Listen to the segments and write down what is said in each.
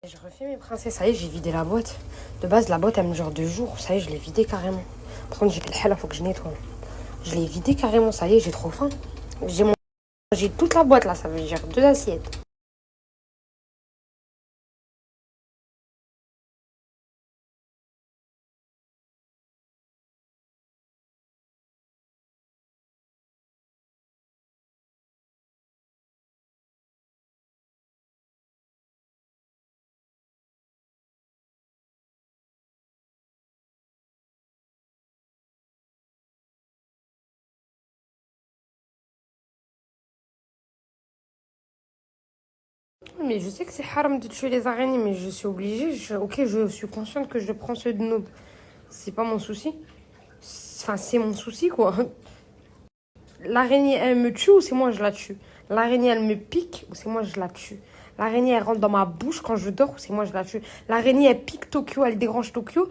Je refais mes princesses, ça y est, j'ai vidé la boîte. De base, la boîte, elle me dure 2 jours. Ça y est, je l'ai vidée carrément. Par contre, j'ai fait le hell, faut que je nettoie. Je l'ai vidée carrément, ça y est, j'ai trop faim. J'ai toute la boîte là, ça veut dire 2 assiettes. Mais je sais que c'est haram de tuer les araignées, mais je suis obligée. Ok, je suis consciente que je prends ceux de noob. C'est pas mon souci. Enfin, c'est mon souci quoi. L'araignée, elle me tue ou c'est moi je la tue? L'araignée, elle me pique ou c'est moi je la tue? L'araignée, elle rentre dans ma bouche quand je dors ou c'est moi je la tue? L'araignée, elle pique Tokyo, elle dérange Tokyo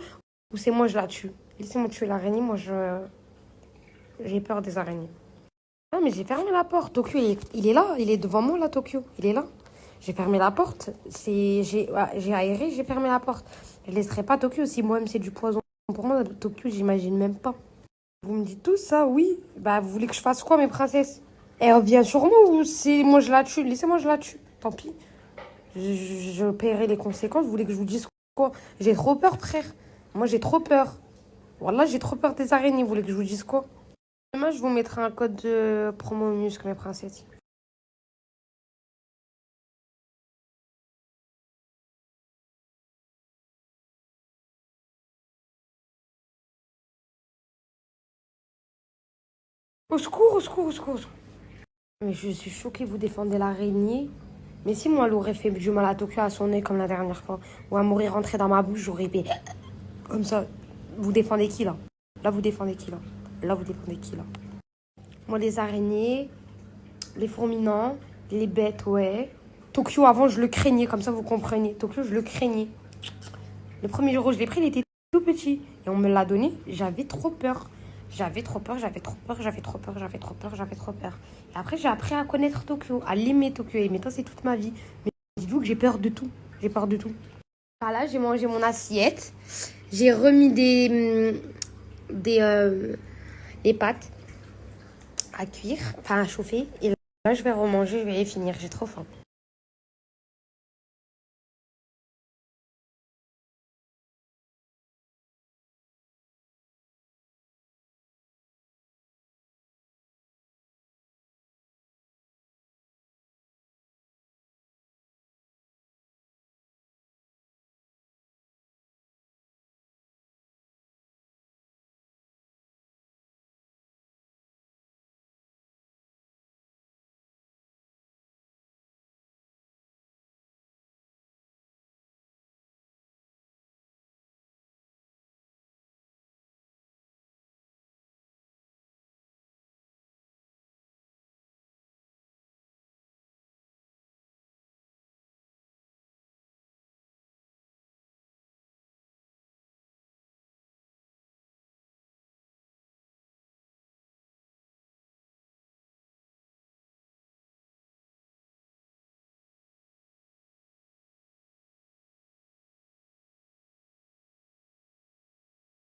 ou c'est moi je la tue? Laissez-moi tuer l'araignée, moi j'ai peur des araignées. Ah, mais j'ai fermé la porte. Tokyo, il est là, il est devant moi là, Tokyo. Il est là. J'ai fermé la porte. J'ai aéré, j'ai fermé la porte. Je laisserai pas Tokyo si moi-même c'est du poison. Pour moi, Tokyo, j'imagine même pas. Vous me dites tout ça, oui. Bah, vous voulez que je fasse quoi, mes princesses? Elle revient sur moi ou c'est moi je la tue? Laissez-moi, je la tue. Tant pis. Je paierai les conséquences. Vous voulez que je vous dise quoi? J'ai trop peur, frère. Moi, j'ai trop peur. Voilà, j'ai trop peur des araignées. Vous voulez que je vous dise quoi? Demain, je vous mettrai un code de promo muscle, mes princesses. Au secours, au secours, au secours, au secours. Mais je suis choquée, vous défendez l'araignée. Mais si moi, elle aurait fait du mal à Tokyo à son nez comme la dernière fois, ou à mourir rentré dans ma bouche, j'aurais fait comme ça. Vous défendez qui là? Là, vous défendez qui là? Là, vous défendez qui là? Moi, les araignées, les fourminants, les bêtes, ouais. Tokyo, avant, je le craignais, comme ça, vous comprenez. Tokyo, je le craignais. Le premier jour où je l'ai pris, il était tout petit. Et on me l'a donné, j'avais trop peur. J'avais trop peur, j'avais trop peur, j'avais trop peur, j'avais trop peur, j'avais trop peur. Et après, j'ai appris à connaître Tokyo, à l'aimer Tokyo. Et maintenant, c'est toute ma vie. Mais dites-vous que j'ai peur de tout. J'ai peur de tout. Voilà, j'ai mangé mon assiette. J'ai remis des pâtes à cuire, enfin à chauffer. Et là, je vais remanger, je vais les finir. J'ai trop faim.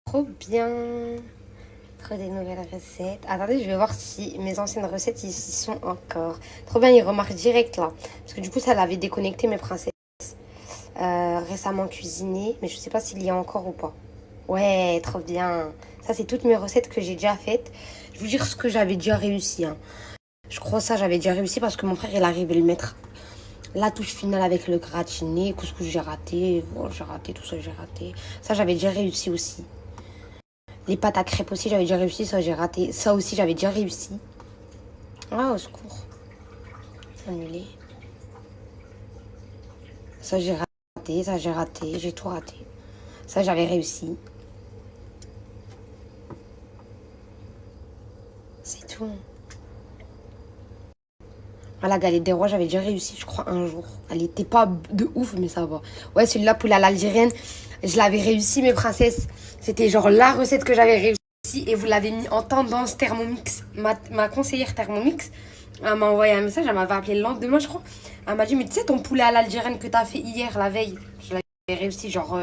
Trop bien. Trop des nouvelles recettes. Attendez, je vais voir si mes anciennes recettes y sont encore. Trop bien, il remarque direct là. Parce que du coup, ça l'avait déconnecté mes princesses. Récemment cuisiné. Mais je sais pas s'il y a encore ou pas. Ouais, trop bien. Ça, c'est toutes mes recettes que j'ai déjà faites. Je vais vous dire ce que j'avais déjà réussi. Hein. Je crois ça, j'avais déjà réussi parce que mon frère, il arrivait à le mettre. La touche finale avec le gratiné. Couscous, j'ai raté. Bon, j'ai raté, tout ça, j'ai raté. Ça, j'avais déjà réussi aussi. Les pâtes à crêpes aussi, j'avais déjà réussi. Ça, j'ai raté. Ça aussi, j'avais déjà réussi. Ah, au secours. Annulé. Ça, j'ai raté. Ça, j'ai raté. J'ai tout raté. Ça, j'avais réussi. C'est tout. Ah, la galette des rois, j'avais déjà réussi, je crois, un jour. Elle était pas de ouf, mais ça va. Ouais, celui-là, poulet à l'algérienne, je l'avais réussi, mes princesses. C'était genre la recette que j'avais réussi et vous l'avez mis en tendance Thermomix. Ma conseillère Thermomix, elle m'a envoyé un message, elle m'avait appelé le lendemain, je crois. Elle m'a dit, mais tu sais, ton poulet à l'algérienne que t'as fait hier, la veille, je l'avais réussi, genre,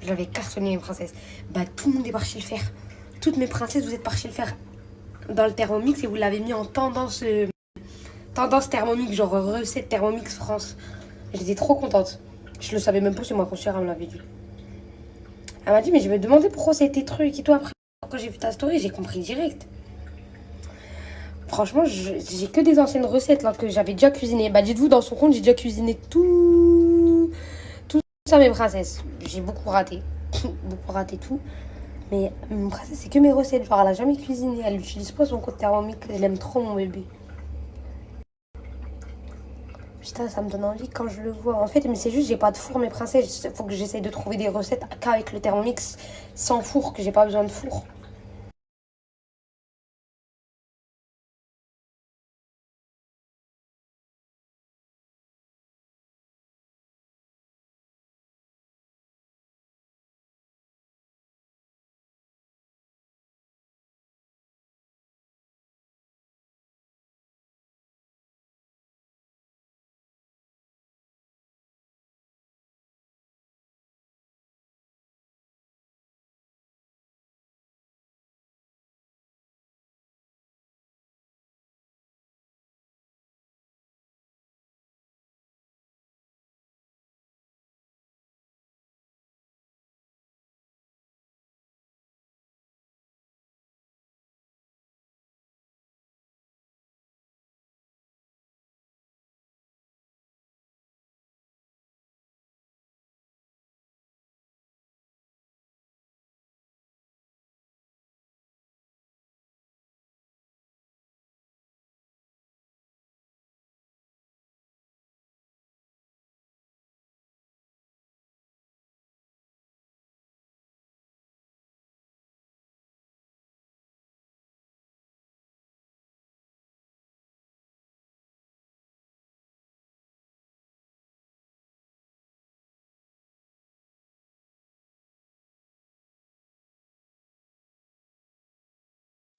j'avais cartonné mes princesses. Bah, tout le monde est parti le faire. Toutes mes princesses, vous êtes parti le faire dans le Thermomix et vous l'avez mis en tendance, tendance Thermomix, genre recette Thermomix France. J'étais trop contente. Je le savais même pas, c'est ma conseillère, elle me l'avait dit. Elle m'a dit, mais je me demandais pourquoi c'était truc et tout. Après, quand j'ai vu ta story, j'ai compris direct. Franchement, j'ai que des anciennes recettes là que j'avais déjà cuisinées. Bah, dites-vous, dans son compte, j'ai déjà cuisiné tout ça, mes princesses. J'ai beaucoup raté. Beaucoup raté tout. Mais mon princesse, c'est que mes recettes. Genre, elle a jamais cuisiné. Elle n'utilise pas son compte Thermomix. Elle aime trop mon bébé. Putain, ça me donne envie quand je le vois. En fait, mais c'est juste, j'ai pas de four, mes princesses. Il faut que j'essaye de trouver des recettes qu'avec le Thermomix sans four, que j'ai pas besoin de four.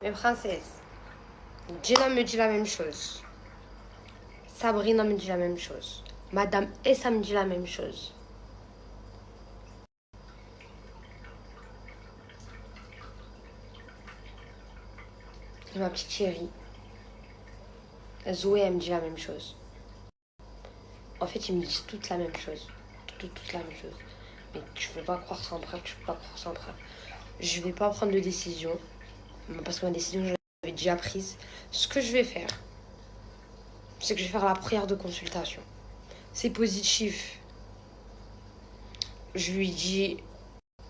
Mes princesses, Jenna me dit la même chose. Sabrina me dit la même chose. Madame Essa me dit la même chose. Et ma petite chérie, Zoé, elle me dit la même chose. En fait, ils me disent toutes la même chose. Toutes la même chose. Mais tu peux pas croire sans preuve, tu peux pas croire sans preuve. Je vais pas prendre de décision. Parce que ma décision, je l'avais déjà prise. Ce que je vais faire, c'est que je vais faire la prière de consultation. C'est positif. Je lui dis,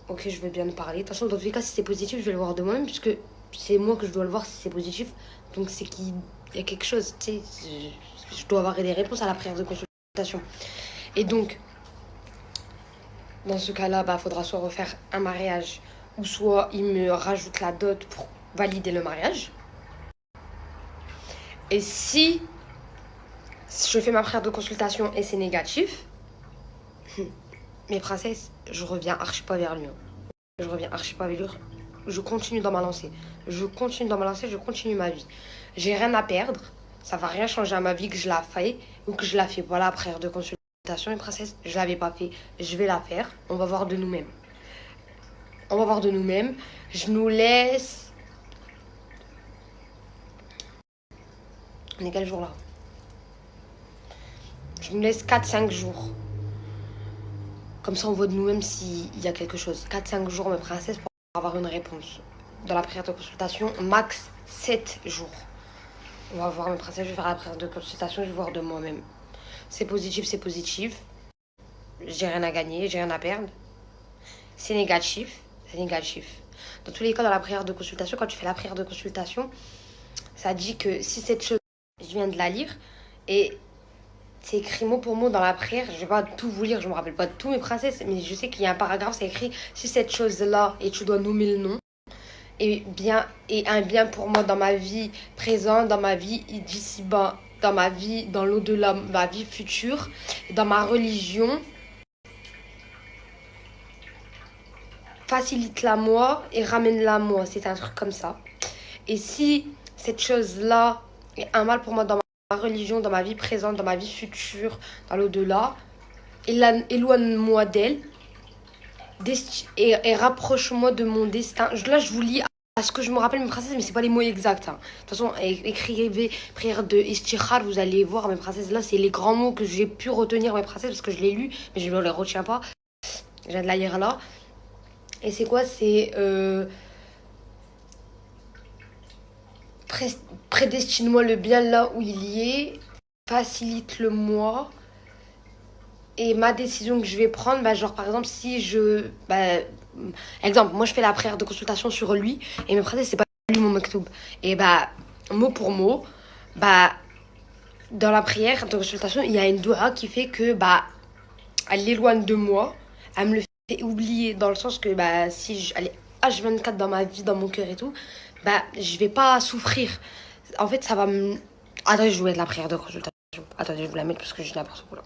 ok, je veux bien te parler. De toute façon, dans tous les cas, si c'est positif, je vais le voir de moi-même, puisque c'est moi que je dois le voir si c'est positif. Donc, c'est qu'il y a quelque chose, tu sais. Je dois avoir des réponses à la prière de consultation. Et donc, dans ce cas-là, bah, faudra soit refaire un mariage, ou soit il me rajoute la dot pour valider le mariage. Et si je fais ma prière de consultation et c'est négatif, mes princesses, je reviens archi pas vers lui. Je reviens archi pas vers lui. Je continue dans ma lancée. Je continue ma vie. J'ai rien à perdre. Ça va rien changer à ma vie que je la fasse ou que je la fais. Voilà, prière de consultation, mes princesses, je l'avais pas fait. Je vais la faire. On va voir de nous-mêmes. Je nous laisse. On est quel jour là? Je nous laisse 4-5 jours. Comme ça, on voit de nous-mêmes s'il y a quelque chose. 4-5 jours, mes princesses, pour avoir une réponse. Dans la prière de consultation, max 7 jours. On va voir, mes princesses, je vais faire la prière de consultation, je vais voir de moi-même. C'est positif, c'est positif. J'ai rien à gagner, j'ai rien à perdre. C'est négatif, c'est négatif. Dans tous les cas, dans la prière de consultation, quand tu fais la prière de consultation, ça dit que si cette chose, je viens de la lire, et c'est écrit mot pour mot dans la prière. Je vais pas tout vous lire, je me rappelle pas de tout, mes princesses, mais je sais qu'il y a un paragraphe, c'est écrit si cette chose-là, et tu dois nommer le nom, et un bien pour moi dans ma vie présente, dans ma vie d'ici-bas, dans ma vie, dans l'au-delà, ma vie future, dans ma religion, facilite-la moi et ramène-la moi. C'est un truc comme ça. Et si cette chose-là est un mal pour moi dans ma religion, dans ma vie présente, dans ma vie future, dans l'au-delà. Éloigne-moi d'elle et rapproche-moi de mon destin. Là, je vous lis à ce que je me rappelle, mes princesses, mais c'est pas les mots exacts. Hein. De toute façon, écrivez prière de Istikhar, vous allez voir, mes princesses. Là, c'est les grands mots que j'ai pu retenir, mes princesses, parce que je l'ai lu, mais je ne les retiens pas. Je viens de la lire là. Et c'est quoi? C'est prédestine-moi le bien là où il y est, facilite-le moi. Et ma décision que je vais prendre, bah, genre par exemple, si je. Bah, exemple, moi je fais la prière de consultation sur lui, et mes princesses, c'est pas lui mon maktoub. Et bah, mot pour mot, bah, dans la prière de consultation, il y a une doua qui fait que, bah, elle l'éloigne de moi, elle me le fait oublier, dans le sens que, bah, si elle est H24 dans ma vie, dans mon cœur et tout, bah, je vais pas souffrir. En fait, ça va me. Attendez, je vais mettre la prière de consultation. Attendez, je vais vous la mettre parce que je n'importe quoi là.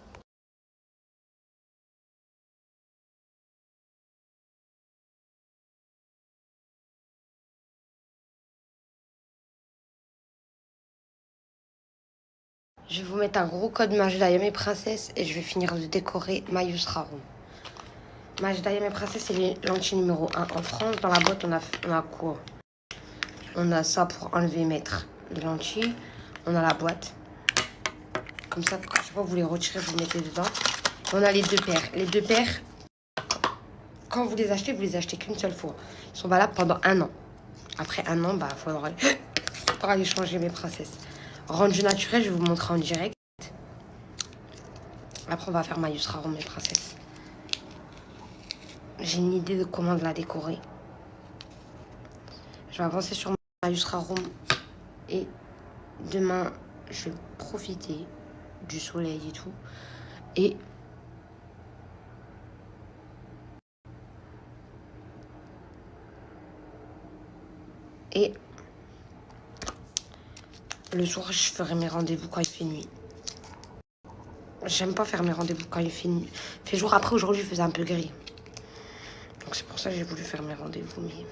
Je vais vous mettre un gros code Majdaya mes princesses et je vais finir de décorer ma Yusra Room. Majdaya mes princesses, c'est les lentilles numéro 1 en France. Dans la boîte, on a quoi? On a ça pour enlever et mettre les lentilles. On a la boîte. Comme ça, à chaque fois que vous les retirez, vous les mettez dedans. On a les deux paires. Les deux paires, quand vous les achetez qu'une seule fois. Ils sont valables pendant 1 an. Après 1 an, bah, faudra les changer mes princesses. Rendu naturel, je vais vous montrer en direct. Après, on va faire ma Yusra Room, mes princesses. J'ai une idée de comment la décorer. Je vais avancer sur ma Yusra Room. Et demain, je vais profiter du soleil et tout. Et le soir, je ferai mes rendez-vous quand il fait nuit. J'aime pas faire mes rendez-vous quand il fait nuit. Il fait jour. Après, aujourd'hui, il faisait un peu gris. Donc c'est pour ça que j'ai voulu faire mes rendez-vous. Mais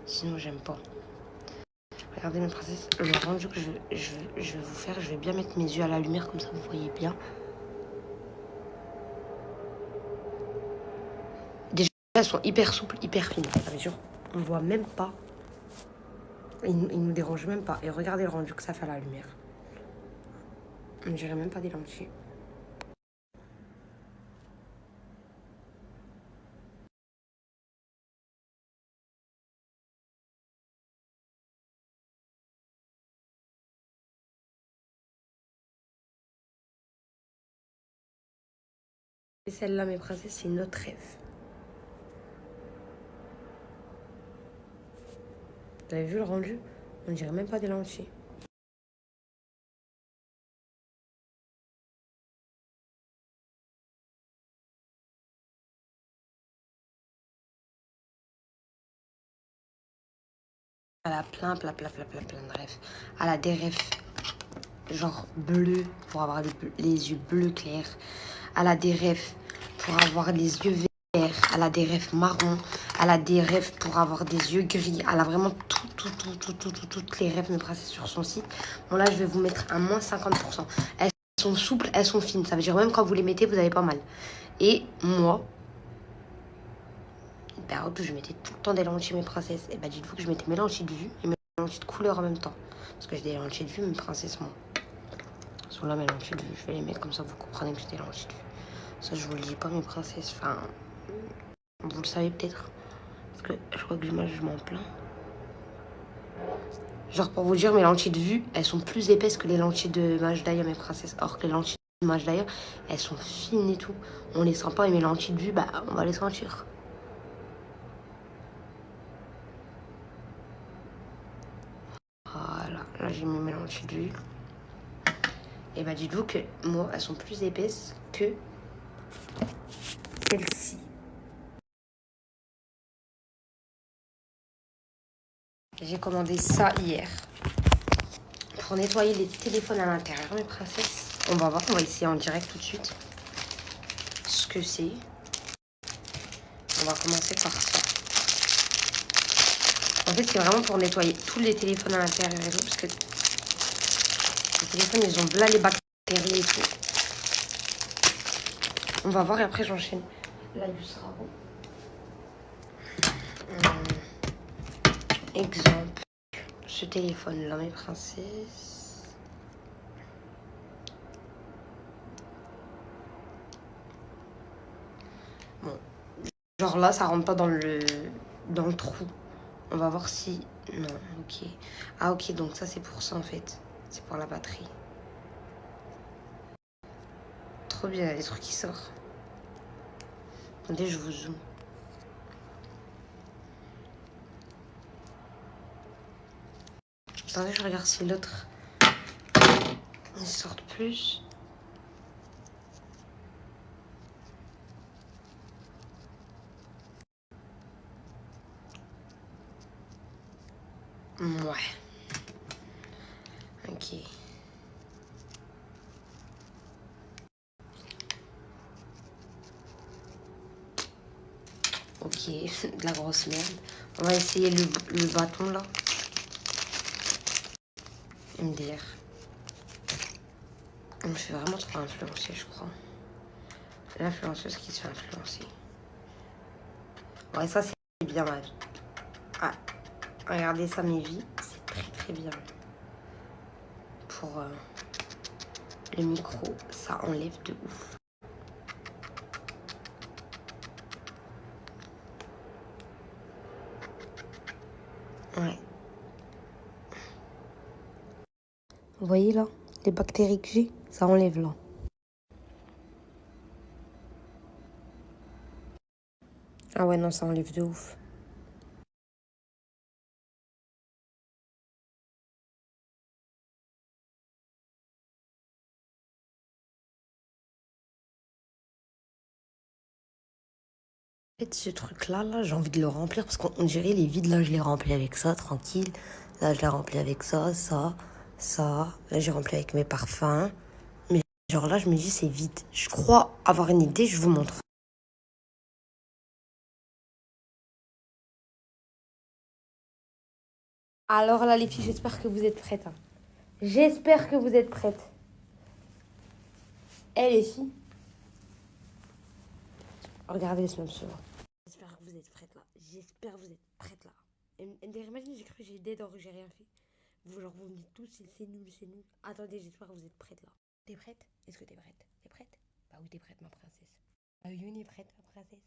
sinon, j'aime pas. Regardez mes princesses, le rendu que je vais vous faire, je vais bien mettre mes yeux à la lumière, comme ça vous voyez bien. Déjà, elles sont hyper souples, hyper fines. Ça veut dire, on voit même pas. Ils nous dérangent même pas. Et regardez le rendu que ça fait à la lumière. On dirait même pas des lentilles. Et celle-là, mes princesses, c'est notre rêve. Vous avez vu le rendu? On dirait même pas des lentilles. Elle a plein de rêves. Elle a des rêves genre bleus pour avoir les yeux bleus clairs. Elle a des rêves pour avoir les yeux verts. Elle a des rêves marrons. Elle a des rêves pour avoir des yeux gris. Elle a vraiment toutes les rêves, mes princesses, sur son site. Bon, là, je vais vous mettre à moins 50%. Elles sont souples, elles sont fines. Ça veut dire même quand vous les mettez, vous avez pas mal. Et moi, une période où je mettais tout le temps des lentilles, mes princesses, et bah dites-vous que je mettais mes lentilles de vue et mes lentilles de couleur en même temps. Parce que j'ai des lentilles de vue, mes princesses, moi. Sont là mes lentilles de vue. Je vais les mettre comme ça, vous comprenez que j'ai des lentilles de vue. Ça, je vous le dis pas, mes princesses. Enfin, vous le savez peut-être. Parce que je crois que moi, je m'en plains. Genre, pour vous dire, mes lentilles de vue, elles sont plus épaisses que les lentilles de Majdaya, mes princesses. Or que les lentilles de Majdaya, elles sont fines et tout. On les sent pas, et mes lentilles de vue, bah, on va les sentir. Voilà, là, j'ai mis mes lentilles de vue. Et bah, dites-vous que moi, elles sont plus épaisses que celle-ci. J'ai commandé ça hier pour nettoyer les téléphones à l'intérieur, mes princesses. On va voir, on va essayer en direct tout de suite ce que c'est. On va commencer par ça. En fait, c'est vraiment pour nettoyer tous les téléphones à l'intérieur et tout, parce que c'est téléphone, ils ont là les bactéries et tout. On va voir et après j'enchaîne. Là, il sera bon. Exemple. Ce téléphone-là, mes princesses. Bon. Genre là, ça rentre pas dans le trou. On va voir si... Non, ok. Ah, ok, donc ça, c'est pour ça, en fait. C'est pour la batterie. Trop bien, il y a des trucs qui sortent. Attendez, je vous zoome. Attendez, je regarde si l'autre... Ils sortent plus. Ouais. Ok. Ok, de la grosse merde. On va essayer le bâton là. MDR. On me fait vraiment trop influencer, je crois. L'influenceuse qui se fait influencer. Ouais, ça c'est bien ma vie. Ah, regardez ça, mes vies. C'est très très bien. Pour le micro, ça enlève de ouf. Ouais. Vous voyez là, les bactéries que j'ai, ça enlève là. Ah ouais, non, ça enlève de ouf. En fait, ce truc-là, là, j'ai envie de le remplir parce qu'on dirait les vides, là, je les remplis avec ça, tranquille. Là, je les remplis avec ça, ça, ça. Là, j'ai rempli avec mes parfums. Mais genre là, je me dis, c'est vide. Je crois avoir une idée, je vous montre. Alors là, les filles, j'espère que vous êtes prêtes, hein. J'espère que vous êtes prêtes. Eh, les filles, regardez le snapshot. J'espère que vous êtes prêtes là. J'espère que vous êtes prêtes là. Imagine, j'ai cru que j'ai des dents, j'ai rien fait. Vous, genre, vous me dites tous, c'est nul, c'est nul. Attendez, j'espère que vous êtes prêtes là. T'es prête? Est-ce que t'es prête? T'es prête? Bah oui, t'es prête, ma princesse. Bah oui, on est prête, ma princesse.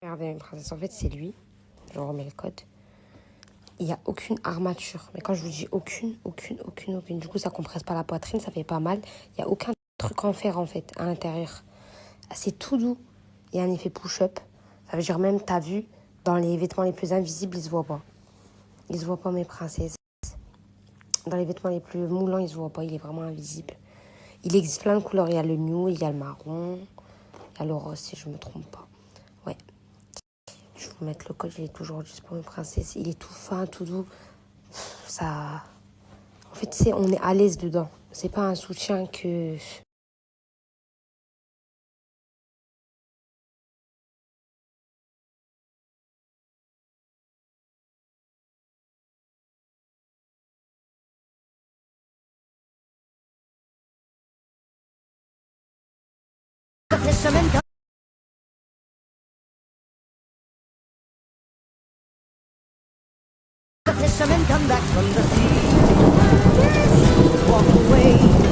Regardez mes princesses, en fait c'est lui. Je remets le code. Il n'y a aucune armature. Mais quand je vous dis aucune. Du coup, ça compresse pas la poitrine, ça fait pas mal. Il n'y a aucun truc en fer, en fait, à l'intérieur. C'est tout doux. Il y a un effet push-up. Ça veut dire même, t'as vu, dans les vêtements les plus invisibles, ils se voient pas. Ils se voient pas, mes princesses. Dans les vêtements les plus moulants, ils se voient pas. Il est vraiment invisible. Il existe plein de couleurs. Il y a le nude, il y a le marron, il y a le rose, si je me trompe pas. Ouais. Je vais vous mettre le code, il est toujours juste pour mes princesses. Il est tout fin, tout doux. Ça... En fait, on est à l'aise dedans. C'est pas un soutien que... Fishermen come back from the sea. Walk away.